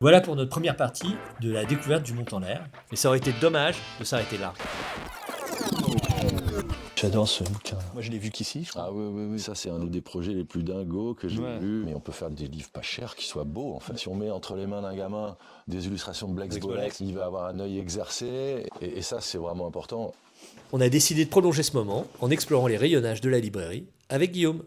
Voilà pour notre première partie de la découverte du monde en l'air. Et ça aurait été dommage de s'arrêter là. J'adore ce bouquin. Moi, je l'ai vu qu'ici, je crois. Ah oui, ça c'est un des projets les plus dingos que j'ai Ouais. vus. Mais on peut faire des livres pas chers qui soient beaux en fait. Si on met entre les mains d'un gamin des illustrations de Blex Bolex, il va avoir un œil exercé et ça c'est vraiment important. On a décidé de prolonger ce moment en explorant les rayonnages de la librairie avec Guillaume.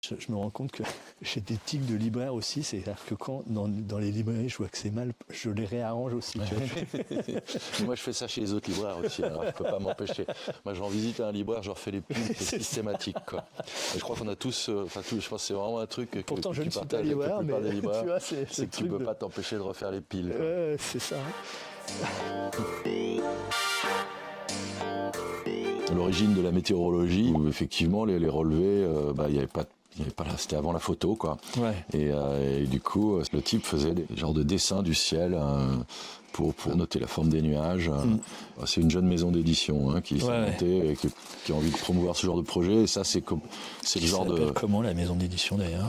Je me rends compte que j'ai des tics de libraire aussi. C'est-à-dire que quand dans les librairies, je vois que c'est mal, je les réarrange aussi. Tu vois. Moi je fais ça chez les autres libraires aussi, alors je peux pas m'empêcher. Moi je vais en visite un libraire, je leur fais les pubs, c'est systématique quoi. Et je crois qu'on a tous, je pense que c'est vraiment un truc que Pourtant, je tu ne suis pas partages avec la libraire, plupart mais des libraires, tu vois, c'est c'est que tu peux pas t'empêcher de refaire les piles. C'est ça. L'origine de la météorologie, où effectivement les relevés, il n'y avait pas là, c'était avant la photo, quoi. Ouais. Et du coup, le type faisait des genres de dessins du ciel pour noter la forme des nuages. C'est une jeune maison d'édition qui s'est montée et qui a envie de promouvoir ce genre de projet. Et ça, c'est le genre de... Comment la maison d'édition d'ailleurs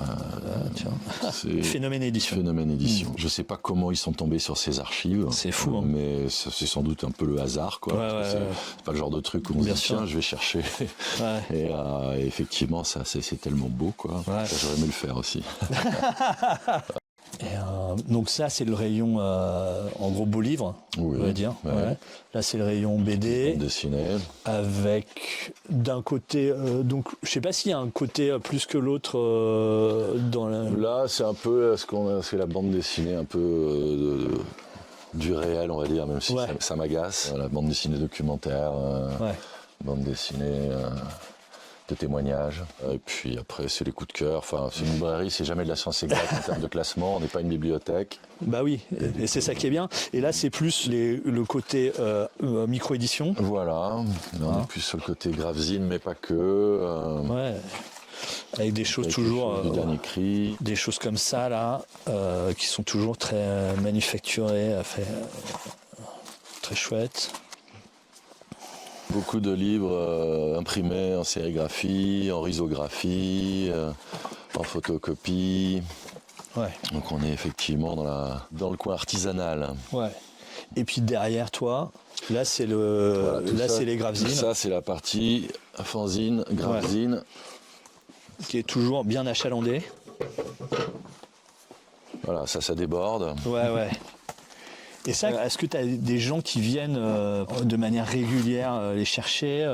Phénomène Édition. Phénomène Édition. Je sais pas comment ils sont tombés sur ces archives. C'est fou, hein. Mais c'est sans doute un peu le hasard, quoi. C'est pas le genre de truc où on se dit tiens, je vais chercher. Et effectivement, ça, c'est tellement beau, quoi. Ouais. J'aurais aimé le faire aussi. Donc ça, c'est le rayon, en gros, beau livre, on va dire. Ouais. Ouais. Là, c'est le rayon BD. Bande dessinée. Avec, d'un côté, donc, je sais pas s'il y a un côté plus que l'autre dans la... Là, c'est un peu c'est la bande dessinée un peu du réel, on va dire, même si ça m'agace. La bande dessinée documentaire, bande dessinée... de témoignages. Et puis après, c'est les coups de cœur. Enfin, c'est une librairie, c'est jamais de la science exacte en termes de classement. On n'est pas une bibliothèque. Bah oui, et c'est ça qui est bien. Et là, c'est plus le côté micro-édition. Voilà. On est plus sur le côté gravesine, mais pas que. Ouais. Avec des choses toujours... du dernier cri. Des choses comme ça, là, qui sont toujours très manufacturées, très chouettes. Beaucoup de livres imprimés en sérigraphie, en risographie, en photocopie. Ouais. Donc on est effectivement dans le coin artisanal. Ouais. Et puis derrière toi, là c'est c'est les gravesines. Ça c'est la partie fanzine, gravesine. Qui est toujours bien achalandée. Voilà, ça déborde. Ouais. Et ça, est-ce que tu as des gens qui viennent de manière régulière les chercher,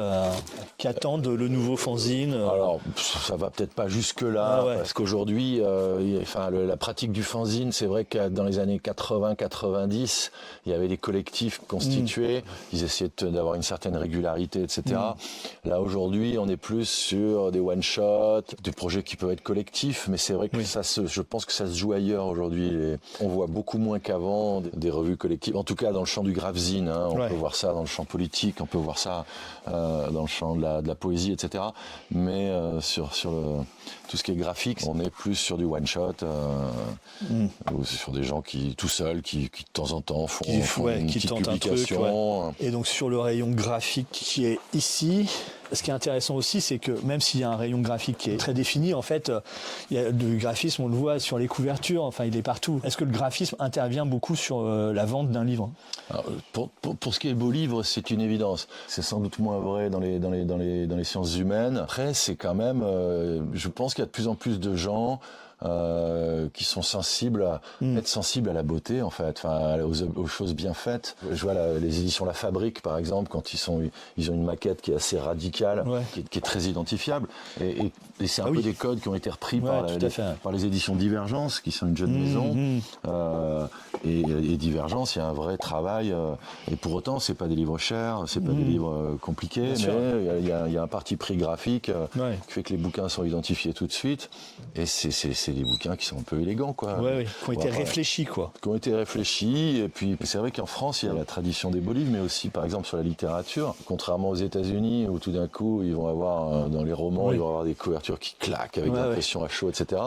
qui attendent le nouveau fanzine Alors, ça va peut-être pas jusque-là, parce qu'aujourd'hui, la pratique du fanzine, c'est vrai que dans les années 80-90, il y avait des collectifs constitués, ils essayaient d'avoir une certaine régularité, etc. Là, aujourd'hui, on est plus sur des one-shots, des projets qui peuvent être collectifs, mais c'est vrai que je pense que ça se joue ailleurs aujourd'hui. On voit beaucoup moins qu'avant des revues collectives, en tout cas dans le champ du gravesine, on peut voir ça dans le champ politique, on peut voir ça dans le champ de la poésie, etc. Mais sur tout ce qui est graphique, on est plus sur du one shot, ou sur des gens qui tout seuls, qui de temps en temps font une petite publication. Et donc sur le rayon graphique qui est ici, ce qui est intéressant aussi, c'est que même s'il y a un rayon graphique qui est très défini, en fait, il y a du graphisme, on le voit sur les couvertures, enfin il est partout. Est-ce que le graphisme intervient beaucoup sur la vente d'un livre ? Alors, pour ce qui est beau livre, c'est une évidence. C'est sans doute moins vrai dans les sciences humaines. Après, c'est quand même, je pense qu'il y a de plus en plus de gens qui sont sensibles à la beauté, en fait, aux choses bien faites. Je vois les éditions La Fabrique, par exemple, quand ils ont une maquette qui est assez radicale, qui est très identifiable, et c'est un peu des codes qui ont été repris par les éditions Divergence, qui sont une jeune maison, et Divergence, il y a un vrai travail, et pour autant, c'est pas des livres chers, c'est pas des livres compliqués, mais il y a un parti pris graphique qui fait que les bouquins sont identifiés tout de suite, et c'est des bouquins qui sont un peu élégants, quoi. Qui ont été réfléchis, quoi. Qui ont été réfléchis, et puis c'est vrai qu'en France, il y a la tradition des beaux livres, mais aussi, par exemple, sur la littérature, contrairement aux États-Unis, où tout d'un coup, ils vont avoir, dans les romans, ils vont avoir des couvertures qui claquent, avec des impressions à chaud, etc.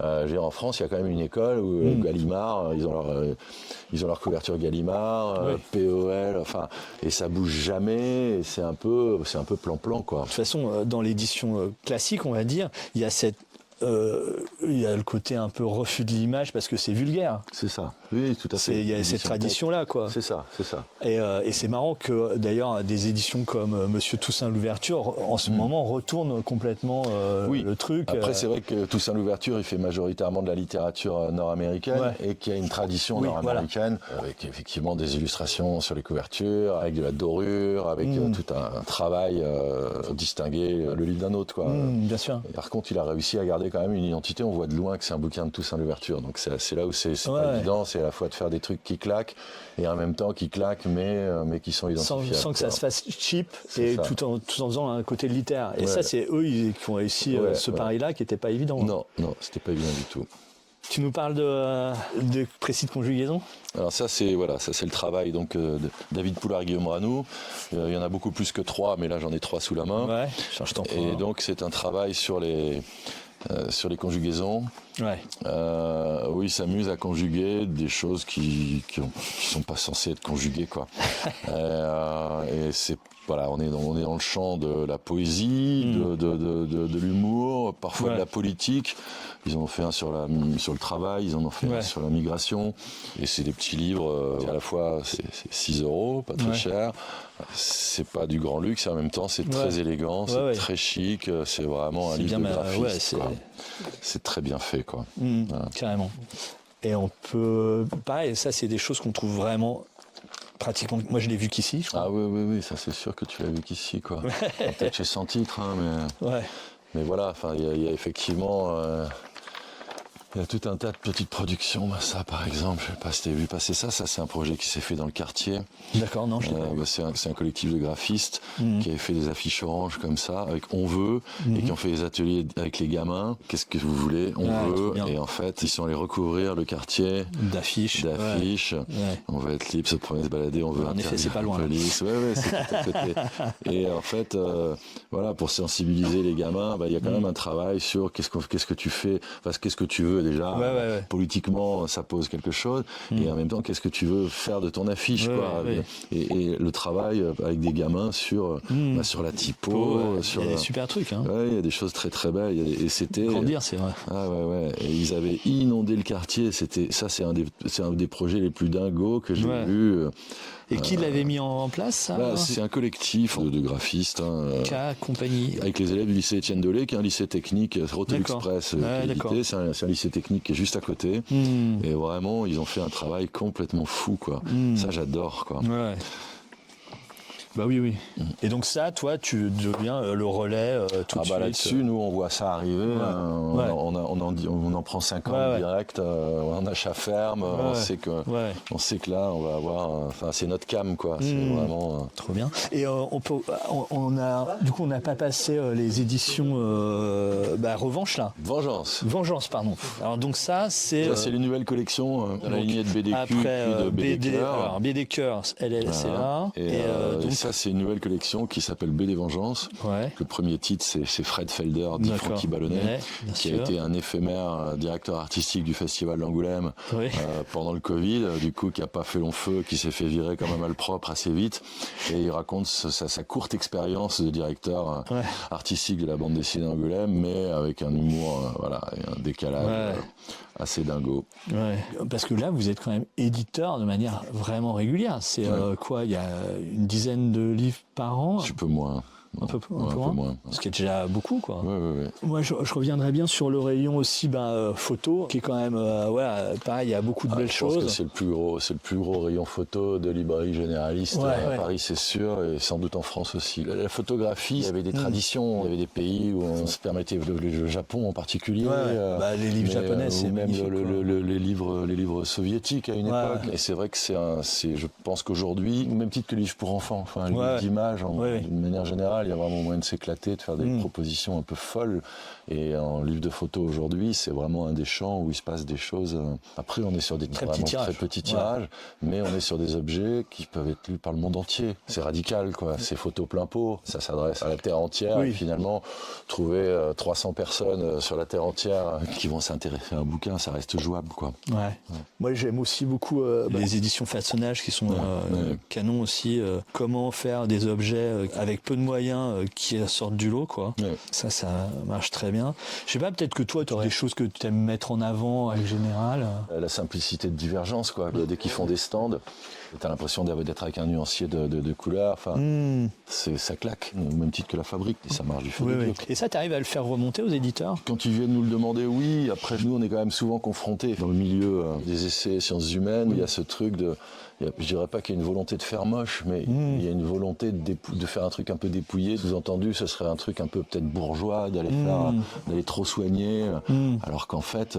En France, il y a quand même une école où Gallimard, ils ont leur couverture Gallimard, POL, et ça bouge jamais, et c'est un peu plan-plan, quoi. De toute façon, dans l'édition classique, on va dire, il y a cette il y a le côté un peu refus de l'image parce que c'est vulgaire. C'est ça. Oui, tout à fait. Il y a cette tradition-là, quoi. C'est ça. Et c'est marrant que, d'ailleurs, des éditions comme Monsieur Toussaint l'Ouverture, en ce moment, retournent complètement le truc. Après, c'est vrai que Toussaint l'Ouverture, il fait majoritairement de la littérature nord-américaine et qu'il y a une tradition nord-américaine avec effectivement des illustrations sur les couvertures, avec de la dorure, avec tout un travail pour distinguer le livre d'un autre, quoi. Bien sûr. Et par contre, il a réussi à garder quand même une identité. On voit de loin que c'est un bouquin de Toussaint l'Ouverture. Donc c'est là où c'est pas évident. C'est à la fois de faire des trucs qui claquent et en même temps qui claquent, mais qui sont identifiables. Sans que ça se fasse cheap et tout en faisant un côté littéraire. Et ça, c'est eux qui ont réussi ce pari-là qui n'était pas évident. Non, c'était pas évident du tout. Tu nous parles de précis de conjugaison ? Alors ça c'est le travail donc de David Poulard, Guillaume Ranoux. Il y en a beaucoup plus que 3, mais là j'en ai 3 sous la main. Ouais, je t'en prie. Et donc c'est un travail sur les conjugaisons. Ouais. Où il s'amuse à conjuguer des choses qui sont pas censées être conjuguées, quoi. Et c'est on est dans le champ de la poésie, de l'humour, parfois de la politique. Ils en ont fait un sur le travail, ils en ont fait un sur la migration. Et c'est des petits livres, à la fois c'est 6 €, pas très cher. C'est pas du grand luxe, et en même temps c'est très élégant, c'est très chic, c'est vraiment un livre de graphiste. C'est très bien fait, quoi. Voilà. Carrément. Et on peut... Pareil, ça c'est des choses qu'on trouve vraiment... Pratiquement, moi je l'ai vu qu'ici, je crois. Ah oui, ça c'est sûr que tu l'as vu qu'ici, quoi. Peut-être chez 100 titres, hein, mais voilà, enfin il y a effectivement il y a tout un tas de petites productions. Ça par exemple, je sais pas si tu as vu passer ça c'est un projet qui s'est fait dans le quartier. D'accord, non, je sais pas. C'est un collectif de graphistes qui avait fait des affiches oranges comme ça, avec On veut, et qui ont fait des ateliers avec les gamins. Qu'est-ce que vous voulez ? On veut. Et en fait, ils sont allés recouvrir le quartier d'affiches. On veut être libre, se promener, se balader, on veut en effet, c'est pas loin. Police. C'est tout à côté. Et en fait, pour sensibiliser les gamins, il y a quand même un travail sur qu'est-ce que tu fais, qu'est-ce que tu veux déjà. Politiquement, ça pose quelque chose. Et en même temps, qu'est-ce que tu veux faire de ton affiche, quoi. Et le travail avec des gamins sur la typo. Il y a des super trucs. Hein. Il y a des choses très très belles. Et c'était... Grandir, c'est vrai. Et ils avaient inondé le quartier. C'est un des projets les plus dingos que j'ai vu. Et qui l'avait mis en place, ça C'est un collectif de graphistes. Compagnie. Avec les élèves du lycée Étienne Dolé, qui est un lycée technique, Rotel Express, c'est un lycée technique qui est juste à côté. Et vraiment, ils ont fait un travail complètement fou, quoi. Ça, j'adore, quoi. Ouais. Bah oui. Et donc ça, toi, tu deviens le relais tout de suite. Là-dessus, nous, on voit ça arriver. On en prend 50 direct. On en achat ferme. On sait que là, on va avoir... c'est notre cam, quoi. C'est vraiment... Trop bien. Et on n'a pas passé les éditions Revanche, là. Vengeance, pardon. Alors donc ça, c'est... Ça, c'est les nouvelles collections dans la lignée de BDQ, après, puis de BD. Alors, BD Cœur, c'est là. Et donc ça, c'est une nouvelle collection qui s'appelle BD Vengeance. Le premier titre, c'est Fred Felder, dit Francky Ballonnet, qui a été un éphémère directeur artistique du Festival d'Angoulême pendant le Covid, du coup, qui n'a pas fait long feu, qui s'est fait virer comme un malpropre assez vite. Et il raconte sa courte expérience de directeur artistique de la bande dessinée d'Angoulême, mais avec un humour, et un décalage assez dingo. Parce que là, vous êtes quand même éditeur de manière vraiment régulière. C'est il y a une dizaine de livres par an. Un peu moins. Un peu moins. Ce qui est déjà beaucoup, quoi. Ouais. Moi, je reviendrai bien sur le rayon aussi photo, qui est quand même, pareil, il y a beaucoup de belles choses. Je pense que c'est le plus gros rayon photo de librairie généraliste à Paris, c'est sûr, et sans doute en France aussi. La photographie, il y avait des traditions, il y avait des pays où on se permettait, le Japon en particulier. Les livres japonais, c'est même magnifique, les livres soviétiques à une époque. Et c'est vrai que je pense qu'aujourd'hui, au même titre que les livres pour enfants, les livres d'images, d'une manière générale, il y a vraiment moyen de s'éclater, de faire des propositions un peu folles. Et en livre de photos aujourd'hui, c'est vraiment un des champs où il se passe des choses. Après, on est sur des très petits tirages, mais on est sur des objets qui peuvent être lus par le monde entier. C'est radical, quoi. C'est photo plein pot. Ça s'adresse à la Terre entière. Et finalement, trouver 300 personnes sur la Terre entière qui vont s'intéresser à un bouquin, ça reste jouable, quoi. Moi, j'aime aussi beaucoup les éditions façonnage qui sont canon aussi. Comment faire des objets avec peu de moyens bien qui sortent du lot, quoi. Ouais. Ça marche très bien. Je sais pas, peut-être que toi, tu aurais des choses que tu aimes mettre en avant, en général. La simplicité de divergence, quoi. Dès qu'ils font des stands, t'as l'impression d'être avec un nuancier de couleurs. Enfin, ça claque, au même titre que la fabrique, et ça marche du feu de Dieu. Et ça, tu arrives à le faire remonter aux éditeurs? Quand ils viennent nous le demander, oui. Après, nous, on est quand même souvent confrontés dans le milieu des essais sciences humaines. Il y a ce truc je dirais pas qu'il y a une volonté de faire moche, mais il y a une volonté de faire un truc un peu dépouillé. Sous-entendu, ce serait un truc un peu peut-être bourgeois, d'aller trop soigner. Alors qu'en fait,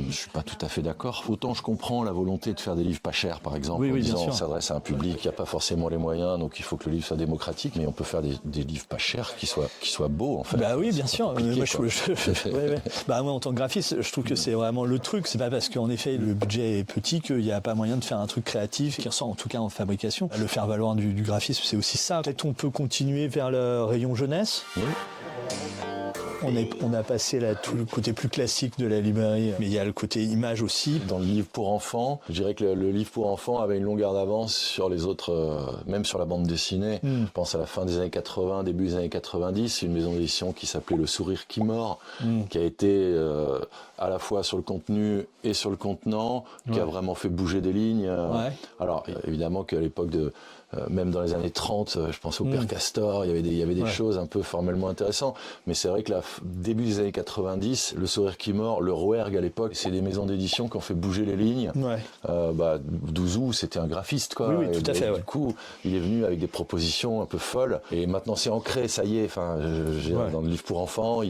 je suis pas tout à fait d'accord. Autant je comprends la volonté de faire des livres pas chers, par exemple, en disant on s'adresse à un public qui n'a pas forcément les moyens, donc il faut que le livre soit démocratique, mais on peut faire des livres pas chers qui soient beaux, en fait. Bah oui, bien sûr. Moi, Moi, en tant que graphiste, je trouve que c'est vraiment le truc. C'est pas parce qu'en effet le budget est petit qu'il n'y a pas moyen de faire un truc créatif qui ressort en tout cas en fabrication. Le faire valoir du graphisme, c'est aussi ça. Peut-être on peut continuer vers le rayon jeunesse. Oui. On a passé là tout le côté plus classique de la librairie, mais il y a le côté image aussi. Dans le livre pour enfants, je dirais que le livre pour enfants avait une longueur d'avance sur les autres, même sur la bande dessinée. Je pense à la fin des années 80, début des années 90, une maison d'édition qui s'appelait Le Sourire qui mord, qui a été à la fois sur le contenu et sur le contenant, qui a vraiment fait bouger des lignes. Alors évidemment qu'à l'époque même dans les années 30, je pense au Père Castor, il y avait des choses un peu formellement intéressantes. Mais c'est vrai que début des années 90, Le Sourire qui mord, le Rouergue à l'époque, c'est des maisons d'édition qui ont fait bouger les lignes. Douzou, c'était un graphiste, quoi. Oui, tout à fait. Du coup, il est venu avec des propositions un peu folles. Et maintenant, c'est ancré, ça y est. Enfin, dans le livre pour enfants,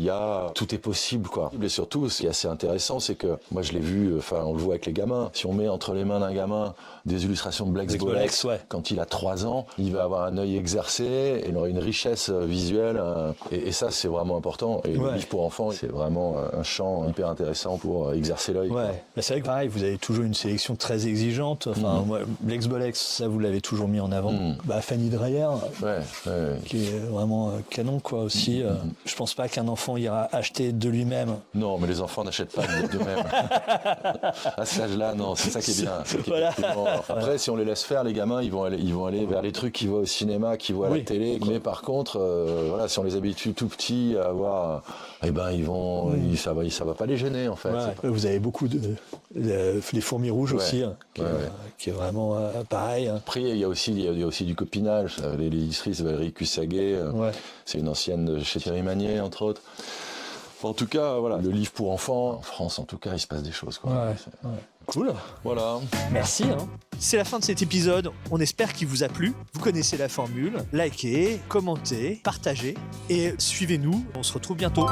tout est possible, quoi. Et surtout, ce qui est assez intéressant, c'est que moi, je l'ai vu, on le voit avec les gamins. Si on met entre les mains d'un gamin des illustrations de Blex Bolex, quand il a 3 ans, il va avoir un œil exercé, il aura une richesse visuelle, et ça c'est vraiment important. Et le livre pour enfants, c'est vraiment un champ hyper intéressant pour exercer l'œil. C'est vrai que pareil, vous avez toujours une sélection très exigeante. Moi, Blex Bolex, ça vous l'avez toujours mis en avant. Fanny Dreyer, qui est vraiment canon, quoi, aussi. Je pense pas qu'un enfant ira acheter de lui-même. Non, mais les enfants n'achètent pas d'eux-mêmes. À cet âge-là, non, c'est ça qui est bien. Après, si on les laisse faire, les gamins, ils vont aller vers les trucs qu'ils voient au cinéma, qu'ils voient à la télé. Mais par contre, si on les habitue tout petits à avoir, ça va pas les gêner, en fait. Vous avez beaucoup les fourmis rouges aussi, qui est vraiment pareil. Après, il y a aussi du copinage. L'éditrice Valérie Cussaguet, c'est une ancienne de chez Thierry Magnier, entre autres. En tout cas, le livre pour enfants, en France, en tout cas, il se passe des choses, quoi. Cool. Voilà. Merci. C'est la fin de cet épisode. On espère qu'il vous a plu. Vous connaissez la formule. Likez, commentez, partagez et suivez-nous. On se retrouve bientôt.